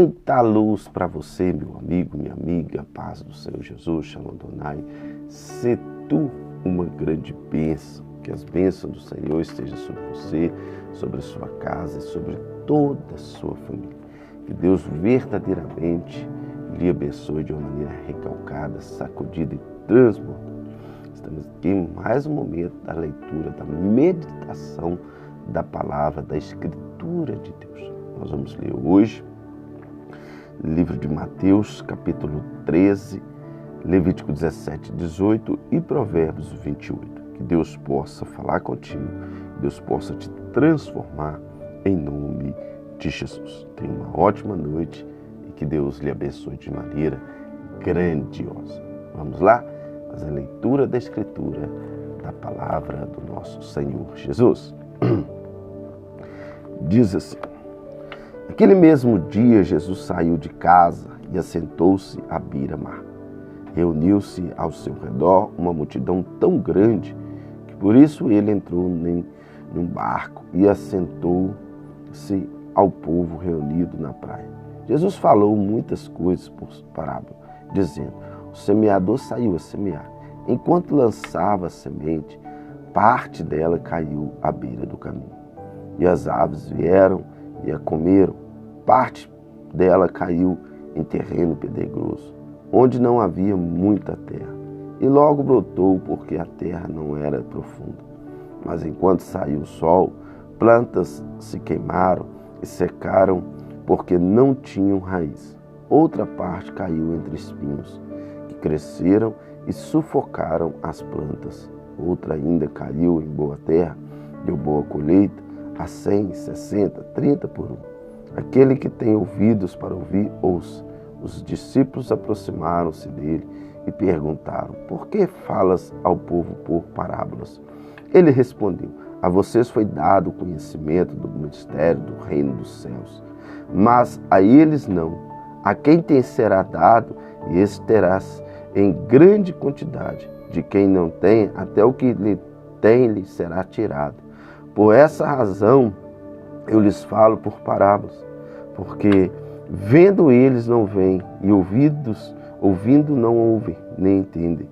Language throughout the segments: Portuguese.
Muita luz para você, meu amigo, minha amiga, paz do Senhor Jesus, Shalom Adonai. Se tu uma grande bênção, que as bênçãos do Senhor estejam sobre você, sobre a sua casa e sobre toda a sua família. Que Deus verdadeiramente lhe abençoe de uma maneira recalcada, sacudida e transbordante. Estamos aqui em mais um momento da leitura, da meditação da palavra, da Escritura de Deus. Nós vamos ler hoje livro de Mateus, capítulo 13, Levítico 17, 18 e Provérbios 28. Que Deus possa falar contigo, que Deus possa te transformar em nome de Jesus. Tenha uma ótima noite e que Deus lhe abençoe de maneira grandiosa. Vamos lá? Fazer a leitura da Escritura, da palavra do nosso Senhor Jesus. Diz assim: naquele mesmo dia, Jesus saiu de casa e assentou-se à beira-mar. Reuniu-se ao seu redor uma multidão tão grande que por isso ele entrou num barco e assentou-se ao povo reunido na praia. Jesus falou muitas coisas por parábola, dizendo: o semeador saiu a semear. Enquanto lançava a semente, parte dela caiu à beira do caminho. E as aves vieram e a comeram. Parte dela caiu em terreno pedregoso, onde não havia muita terra, e logo brotou, porque a terra não era profunda. Mas enquanto saiu o sol, plantas se queimaram e secaram, porque não tinham raiz. Outra parte caiu entre espinhos, que cresceram e sufocaram as plantas. Outra ainda caiu em boa terra, deu boa colheita, a 100, 60, 30 por um. Aquele que tem ouvidos para ouvir, ouça. Os discípulos aproximaram-se dele e perguntaram: por que falas ao povo por parábolas? Ele respondeu: a vocês foi dado o conhecimento do mistério do reino dos céus, mas a eles não. A quem tem será dado, e esse terás em grande quantidade. De quem não tem, até o que lhe tem lhe será tirado. Por essa razão eu lhes falo por parábolas, porque vendo eles não veem, e ouvindo não ouvem, nem entendem.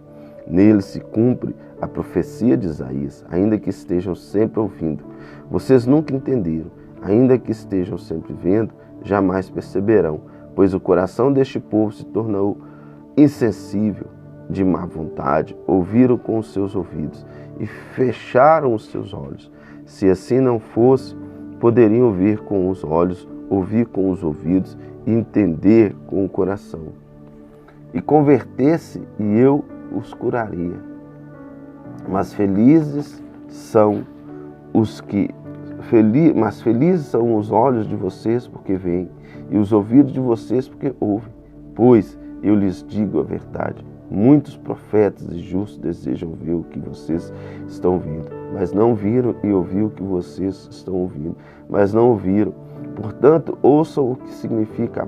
Nele se cumpre a profecia de Isaías: ainda que estejam sempre ouvindo, vocês nunca entenderam; ainda que estejam sempre vendo, jamais perceberão, pois o coração deste povo se tornou insensível, de má vontade, ouviram com os seus ouvidos e fecharam os seus olhos. Se assim não fosse, poderiam ouvir com os olhos, ouvir com os ouvidos e entender com o coração, e converter-se, e eu os curaria. Mas felizes são os olhos de vocês porque veem, e os ouvidos de vocês porque ouvem. Pois eu lhes digo a verdade: muitos profetas e justos desejam ver o que vocês estão vendo, mas não viram, e ouvir o que vocês estão ouvindo, mas não ouviram. Portanto, ouçam o que significa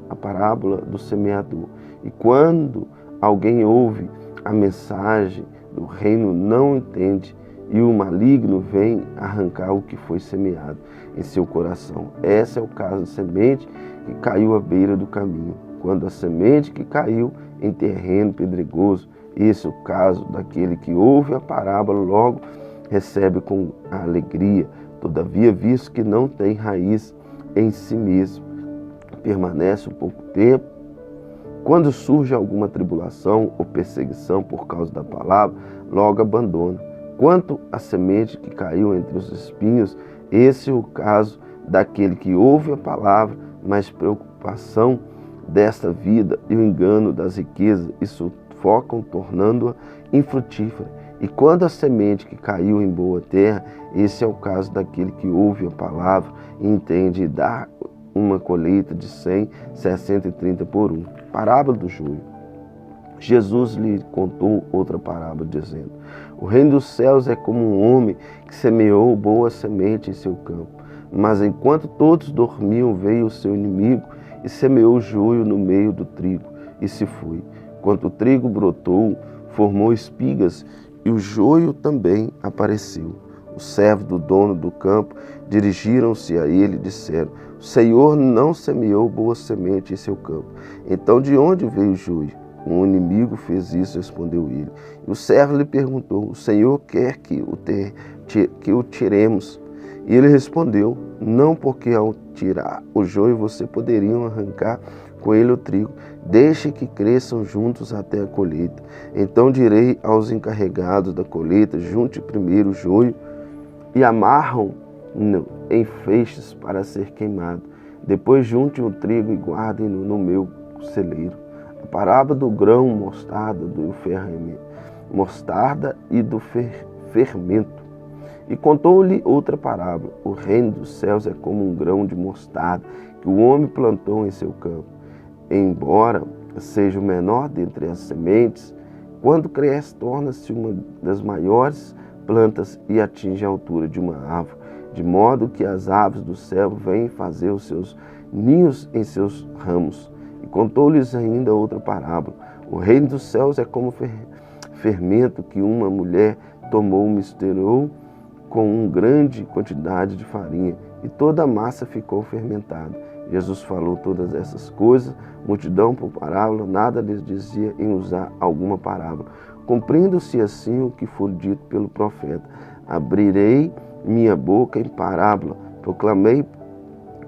a parábola do semeador. E quando alguém ouve a mensagem do reino, não entende, e o maligno vem arrancar o que foi semeado em seu coração. Esse é o caso da semente que caiu à beira do caminho. Quando a semente que caiu em terreno pedregoso, esse é o caso daquele que ouve a parábola, logo recebe com alegria. Todavia, visto que não tem raiz em si mesmo, permanece um pouco tempo. Quando surge alguma tribulação ou perseguição por causa da palavra, logo abandona. Quanto à semente que caiu entre os espinhos, esse é o caso daquele que ouve a palavra, mas preocupação desta vida e o engano das riquezas e sufocam, tornando-a infrutífera. E quando a semente que caiu em boa terra, esse é o caso daquele que ouve a palavra e entende e dá uma colheita de 100, 60 e 30 por um. Parábola do joio. Jesus lhe contou outra parábola, dizendo: o reino dos céus é como um homem que semeou boa semente em seu campo. Mas enquanto todos dormiam, veio o seu inimigo e semeou o joio no meio do trigo, e se foi. Quando o trigo brotou, formou espigas, e o joio também apareceu. Os servos do dono do campo dirigiram-se a ele e disseram: o Senhor não semeou boa semente em seu campo. Então de onde veio o joio? Um inimigo fez isso, respondeu ele. E o servo lhe perguntou: o Senhor quer que o tiremos? E ele respondeu: não, porque ao tirar o joio você poderiam arrancar com ele o trigo. Deixe que cresçam juntos até a colheita. Então direi aos encarregados da colheita: junte primeiro o joio e amarram em feixes para ser queimado. Depois junte o trigo e guardem-no no meu celeiro. A parábola do grão mostarda e do fermento. E contou-lhe outra parábola: o reino dos céus é como um grão de mostarda que o homem plantou em seu campo. Embora seja o menor dentre as sementes, quando cresce, torna-se uma das maiores plantas e atinge a altura de uma árvore, de modo que as aves do céu vêm fazer os seus ninhos em seus ramos. E contou-lhes ainda outra parábola: o reino dos céus é como fermento que uma mulher tomou, misturou com uma grande quantidade de farinha, e toda a massa ficou fermentada. Jesus falou todas essas coisas, multidão por parábola, nada lhes dizia em usar alguma parábola. Cumprindo-se assim o que foi dito pelo profeta: abrirei minha boca em parábola, proclamei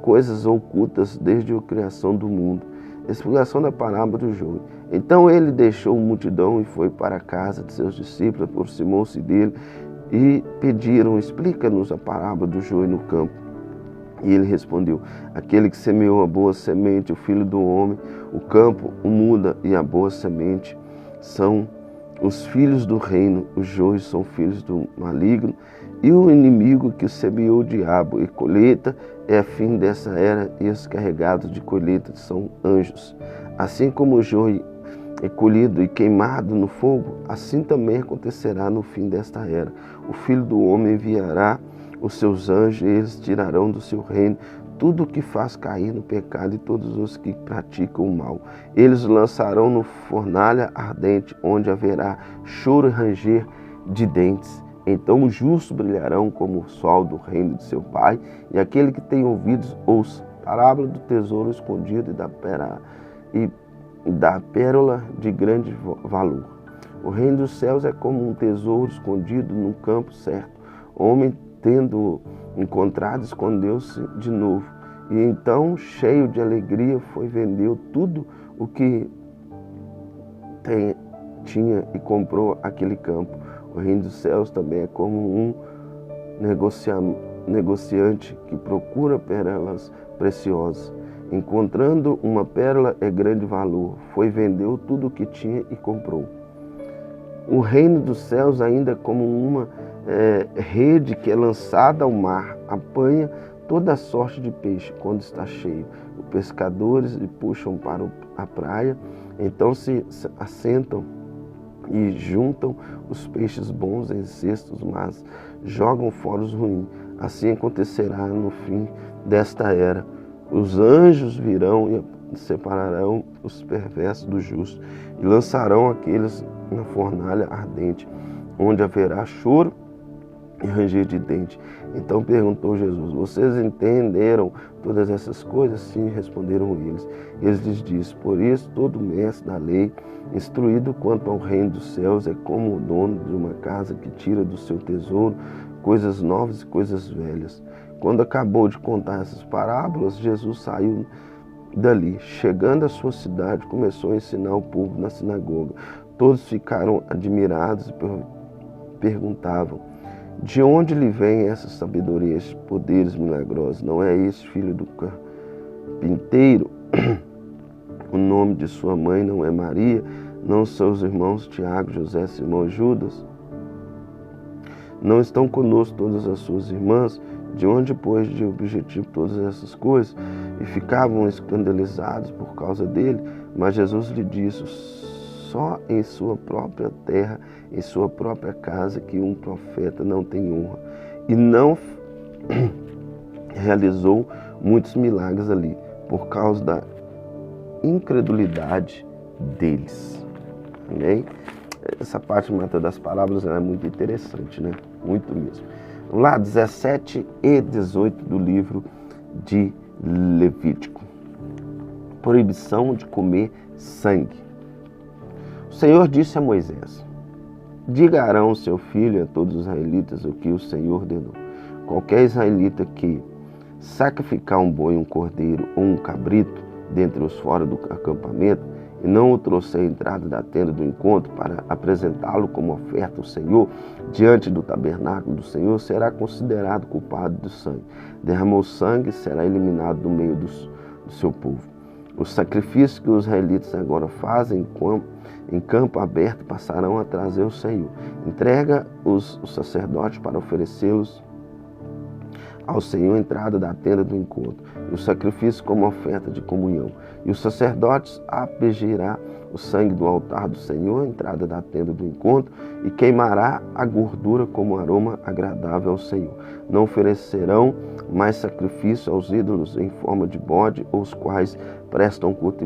coisas ocultas desde a criação do mundo. Explicação da parábola do joio. Então ele deixou a multidão e foi para a casa de seus discípulos, aproximou-se dele e pediram: explica-nos a parábola do joio no campo. E ele respondeu: aquele que semeou a boa semente, o filho do homem, o campo, o muda, e a boa semente são os filhos do reino, os joios são filhos do maligno, e o inimigo que semeou o diabo. E colheita é a fim dessa era, e os carregados de colheita são anjos. Assim como o joio é colhido e queimado no fogo, assim também acontecerá no fim desta era. O Filho do Homem enviará os seus anjos, e eles tirarão do seu reino tudo o que faz cair no pecado e todos os que praticam o mal. Eles lançarão no fornalha ardente, onde haverá choro e ranger de dentes. Então os justos brilharão como o sol do reino de seu Pai, e aquele que tem ouvidos ouça. Parábola do tesouro escondido e da pérola de grande valor. O reino dos céus é como um tesouro escondido num campo certo. O homem, tendo encontrado, escondeu-se de novo. E então, cheio de alegria, vendeu tudo o que tinha e comprou aquele campo. O reino dos céus também é como um negociante que procura pérolas preciosas. Encontrando uma pérola é grande valor. Vendeu tudo o que tinha e comprou. O reino dos céus ainda é como uma rede que é lançada ao mar, apanha toda a sorte de peixe quando está cheio. Os pescadores lhe puxam para a praia, então se assentam e juntam os peixes bons em cestos, mas jogam fora os ruins. Assim acontecerá no fim desta era. Os anjos virão e separarão os perversos dos justos e lançarão aqueles na fornalha ardente, onde haverá choro e ranger de dente. Então perguntou Jesus: vocês entenderam todas essas coisas? Sim, responderam eles. Eles lhes disse: por isso todo mestre da lei, instruído quanto ao reino dos céus, é como o dono de uma casa que tira do seu tesouro coisas novas e coisas velhas. Quando acabou de contar essas parábolas, Jesus saiu dali. Chegando à sua cidade, começou a ensinar o povo na sinagoga. Todos ficaram admirados e perguntavam: de onde lhe vem essa sabedoria, esses poderes milagrosos? Não é esse filho do carpinteiro? O nome de sua mãe não é Maria? Não são os irmãos Tiago, José, Simão e Judas? Não estão conosco todas as suas irmãs? De onde, pois, de objetivo todas essas coisas? E ficavam escandalizados por causa dele. Mas Jesus lhe disse: só em sua própria terra, em sua própria casa, que um profeta não tem honra. E não realizou muitos milagres ali, por causa da incredulidade deles. Amém? Essa parte das parábolas é muito interessante, né? Muito mesmo. lá 17 e 18 do livro de Levítico. Proibição de comer sangue. O Senhor disse a Moisés: diga a Arão, seu filho, e a todos os israelitas o que o Senhor ordenou. Qualquer israelita que sacrificar um boi, um cordeiro ou um cabrito dentre os fora do acampamento e não o trouxer à entrada da tenda do encontro para apresentá-lo como oferta ao Senhor diante do tabernáculo do Senhor, será considerado culpado do sangue. Derramou sangue, será eliminado do meio do seu povo. Os sacrifícios que os israelitas agora fazem em campo aberto passarão a trazer o Senhor. Entrega os sacerdotes para oferecê-los ao Senhor a entrada da tenda do encontro, e o sacrifício como oferta de comunhão. E os sacerdotes aspergirá o sangue do altar do Senhor, a entrada da tenda do encontro, e queimará a gordura como aroma agradável ao Senhor. Não oferecerão mais sacrifício aos ídolos em forma de bode, os quais prestam culto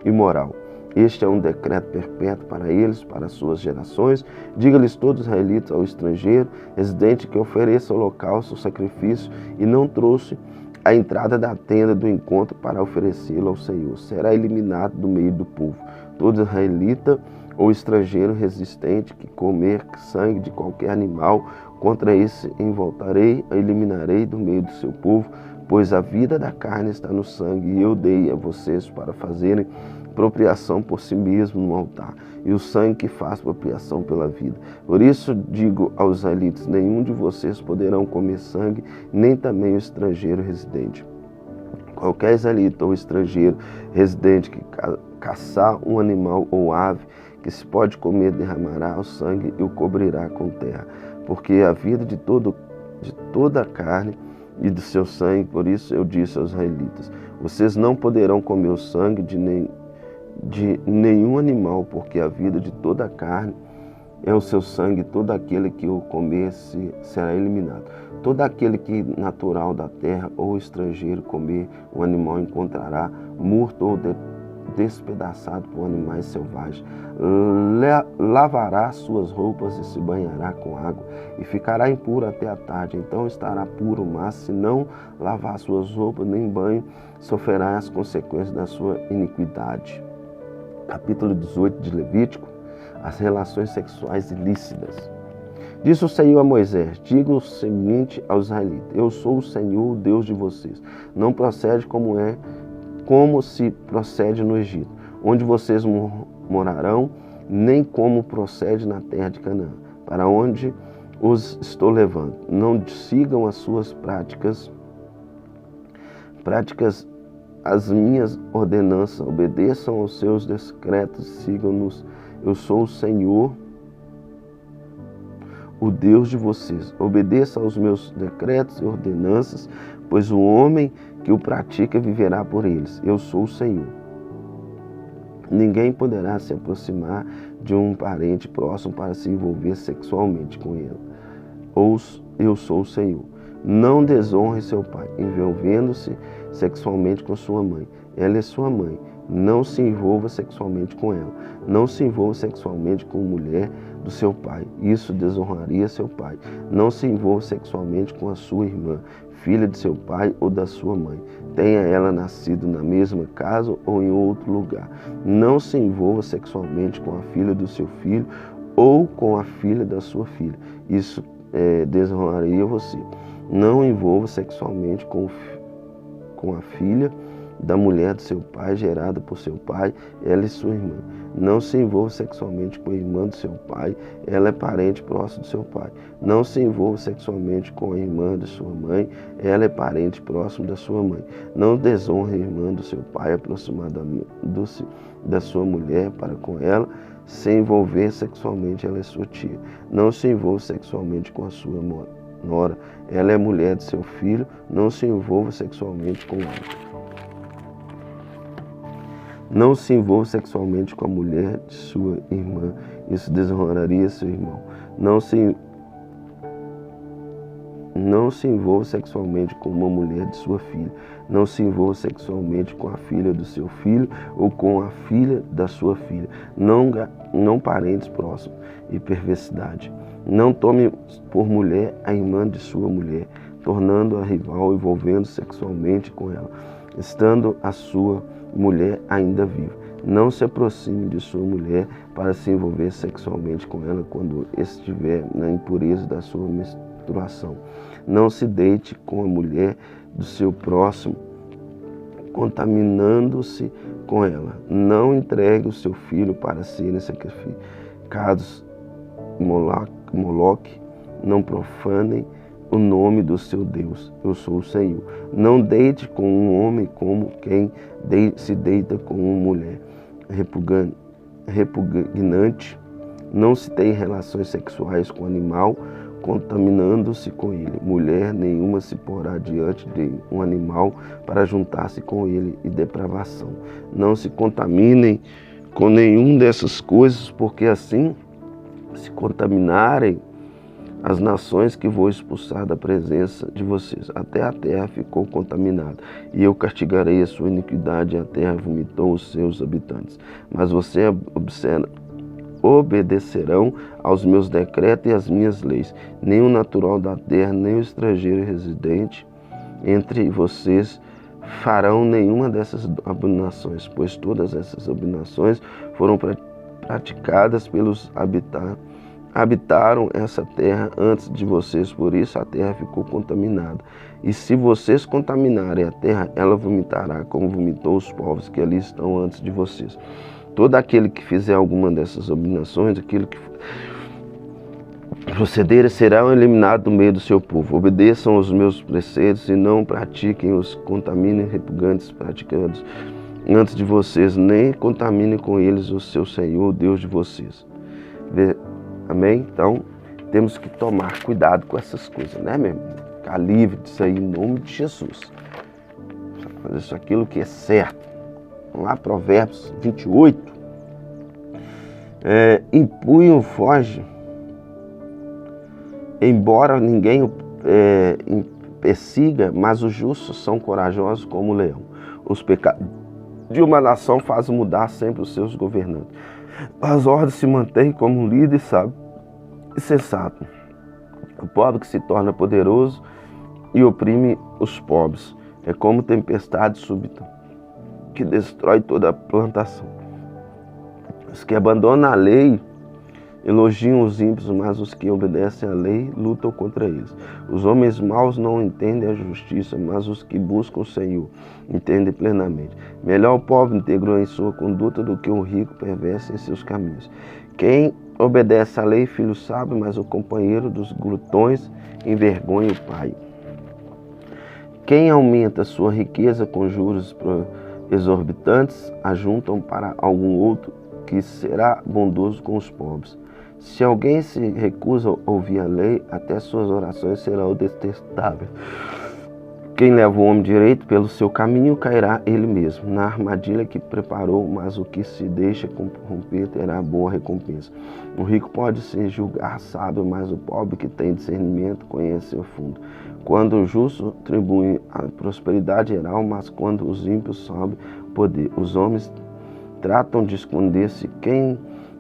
imoral. Este é um decreto perpétuo para eles, para suas gerações. Diga-lhes todos os israelitas ao estrangeiro, residente, que ofereça holocausto, sacrifício, e não trouxe a entrada da tenda do encontro para oferecê-lo ao Senhor. Será eliminado do meio do povo. Todo israelita ou estrangeiro resistente que comer sangue de qualquer animal, contra esse envoltarei, eliminarei do meio do seu povo, pois a vida da carne está no sangue, e eu dei a vocês para fazerem propriação por si mesmo no altar, e o sangue que faz propriação pela vida. Por isso digo aos israelitas: nenhum de vocês poderão comer sangue, nem também o estrangeiro residente. Qualquer israelita ou estrangeiro residente que caçar um animal ou ave que se pode comer, derramará o sangue e o cobrirá com terra, porque a vida de toda a carne e do seu sangue. Por isso eu disse aos israelitas: vocês não poderão comer o sangue de nenhum animal, porque a vida de toda a carne é o seu sangue, todo aquele que o comer será eliminado. Todo aquele que natural da terra ou estrangeiro comer o animal encontrará morto ou despedaçado por animais selvagens. Lavará suas roupas e se banhará com água, e ficará impuro até a tarde. Então estará puro, mas se não lavar suas roupas nem banho, sofrerá as consequências da sua iniquidade. Capítulo 18 de Levítico, as relações sexuais ilícitas. Disse o Senhor a Moisés: diga o seguinte aos israelitas: eu sou o Senhor, o Deus de vocês. Não procede como se procede no Egito, onde vocês morarão, nem como procede na terra de Canaã, para onde os estou levando. Não sigam as suas práticas as minhas ordenanças, obedeçam aos seus decretos, sigam-nos. Eu sou o Senhor, o Deus de vocês. Obedeça aos meus decretos e ordenanças, pois o homem que o pratica viverá por eles. Eu sou o Senhor. Ninguém poderá se aproximar de um parente próximo para se envolver sexualmente com ele. Ou eu sou o Senhor. Não desonre seu pai, envolvendo-se sexualmente com sua mãe. Ela é sua mãe. Não se envolva sexualmente com ela. Não se envolva sexualmente com a mulher do seu pai. Isso desonraria seu pai. Não se envolva sexualmente com a sua irmã, filha de seu pai ou da sua mãe, tenha ela nascido na mesma casa ou em outro lugar. Não se envolva sexualmente com a filha do seu filho ou com a filha da sua filha. Isso desonraria você. Não envolva sexualmente com a filha da mulher do seu pai, gerada por seu pai, ela é sua irmã. Não se envolva sexualmente com a irmã do seu pai, ela é parente próximo do seu pai. Não se envolva sexualmente com a irmã de sua mãe, ela é parente próximo da sua mãe. Não desonre a irmã do seu pai, aproximadamente da sua mulher para com ela. Se envolver sexualmente, ela é sua tia. Não se envolva sexualmente com a sua nora, ela é mulher de seu filho. Não se envolva sexualmente com ela. Não se envolva sexualmente com a mulher de sua irmã, isso desonraria seu irmão. Não se envolva sexualmente com uma mulher de sua filha. Não se envolva sexualmente com a filha do seu filho ou com a filha da sua filha. Não parentes próximos. E perversidade. Não tome por mulher a irmã de sua mulher, tornando-a rival, envolvendo sexualmente com ela, estando a sua mulher ainda viva. Não se aproxime de sua mulher para se envolver sexualmente com ela quando estiver na impureza da sua menstruação. Não se deite com a mulher do seu próximo, contaminando-se com ela. Não entregue o seu filho para serem sacrificados Moloque. Não profanem o nome do seu Deus. Eu sou o Senhor. Não deite com um homem como quem se deita com uma mulher. Repugnante. Não se tem relações sexuais com o animal, contaminando-se com ele. Mulher nenhuma se porá diante de um animal para juntar-se com ele, e depravação. Não se contaminem com nenhum dessas coisas, porque assim se contaminarem as nações que vou expulsar da presença de vocês. Até a terra ficou contaminada, e eu castigarei a sua iniquidade, e a terra vomitou os seus habitantes. Mas vocês obedecerão aos meus decretos e às minhas leis. Nem o natural da terra, nem o estrangeiro residente entre vocês farão nenhuma dessas abominações, pois todas essas abominações foram praticadas pelos habitaram essa terra antes de vocês, por isso a terra ficou contaminada. E se vocês contaminarem a terra, ela vomitará como vomitou os povos que ali estão antes de vocês. Todo aquele que fizer alguma dessas abominações, aquilo que proceder, será eliminado do meio do seu povo. Obedeçam aos meus preceitos e não pratiquem os contaminem repugnantes praticados antes de vocês, nem contaminem com eles o seu Senhor, o Deus de vocês. Amém? Então, temos que tomar cuidado com essas coisas, né, meu irmão? Ficar livre disso aí em nome de Jesus. Fazer isso, aquilo que é certo. Vamos lá, Provérbios 28. Impunho foge, embora ninguém o persiga, mas os justos são corajosos como o leão. Os pecados de uma nação fazem mudar sempre os seus governantes. As ordens se mantêm como um líder sábio e sensato. O pobre que se torna poderoso e oprime os pobres é como tempestade súbita que destrói toda a plantação. Os que abandonam a lei elogiam os ímpios, mas os que obedecem à lei lutam contra eles. Os homens maus não entendem a justiça, mas os que buscam o Senhor entendem plenamente. Melhor o pobre íntegro em sua conduta do que o rico perverso em seus caminhos. Quem obedece à lei, filho sabe, mas o companheiro dos glutões envergonha o pai. Quem aumenta sua riqueza com juros exorbitantes, ajuntam para algum outro que será bondoso com os pobres. Se alguém se recusa a ouvir a lei, até suas orações serão detestáveis. Quem leva o homem direito pelo seu caminho, cairá ele mesmo na armadilha que preparou, mas o que se deixa corromper terá boa recompensa. O rico pode se julgar sábio, mas o pobre que tem discernimento conhece o fundo. Quando o justo tribui a prosperidade geral, mas quando os ímpios sobe poder. Os homens tratam de esconder-se. Quem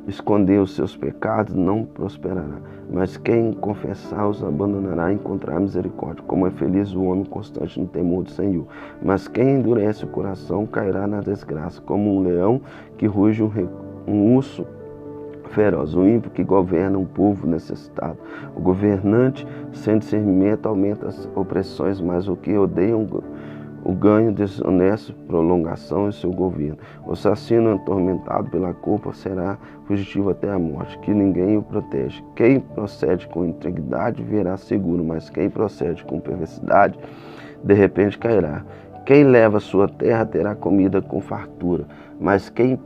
esconder os seus pecados não prosperará, mas quem confessar os abandonará e encontrará misericórdia. Como é feliz o homem constante no temor do Senhor. Mas quem endurece o coração cairá na desgraça, como um leão que ruge um urso feroz. O ímpio que governa um povo necessitado. O governante sem discernimento aumenta as opressões, mas o que odeia o ganho desonesto, prolongação em seu governo. O assassino atormentado pela culpa será fugitivo até a morte, que ninguém o protege. Quem procede com integridade verá seguro, mas quem procede com perversidade, de repente cairá. Quem leva sua terra terá comida com fartura, mas quem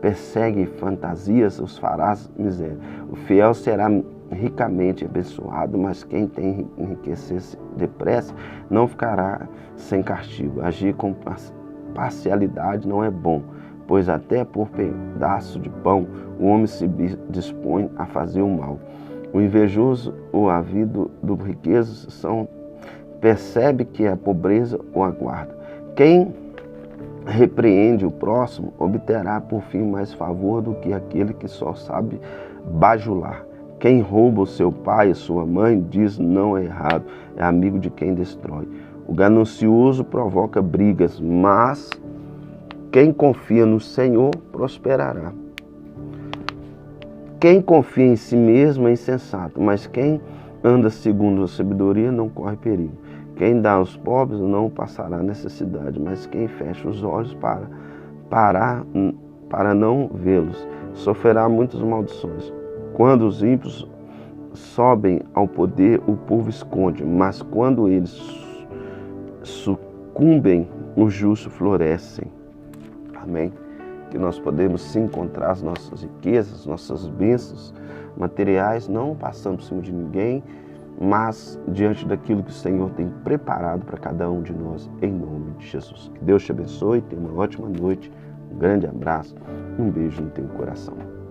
persegue fantasias os fará miséria. O fiel será ricamente abençoado, mas quem tem enriquecer-se depressa não ficará sem castigo. Agir com parcialidade não é bom, pois até por pedaço de pão o homem se dispõe a fazer o mal. O invejoso ou ávido do riqueza percebe que a pobreza o aguarda. Quem repreende o próximo obterá por fim mais favor do que aquele que só sabe bajular. Quem rouba o seu pai e sua mãe diz não é errado, é amigo de quem destrói. O ganancioso provoca brigas, mas quem confia no Senhor prosperará. Quem confia em si mesmo é insensato, mas quem anda segundo a sabedoria não corre perigo. Quem dá aos pobres não passará necessidade, mas quem fecha os olhos para não vê-los sofrerá muitas maldições. Quando os ímpios sobem ao poder, o povo esconde, mas quando eles sucumbem, os justos florescem. Amém? Que nós podemos sim encontrar as nossas riquezas, nossas bênçãos materiais, não passando por cima de ninguém, mas diante daquilo que o Senhor tem preparado para cada um de nós, em nome de Jesus. Que Deus te abençoe, tenha uma ótima noite, um grande abraço, um beijo no teu coração.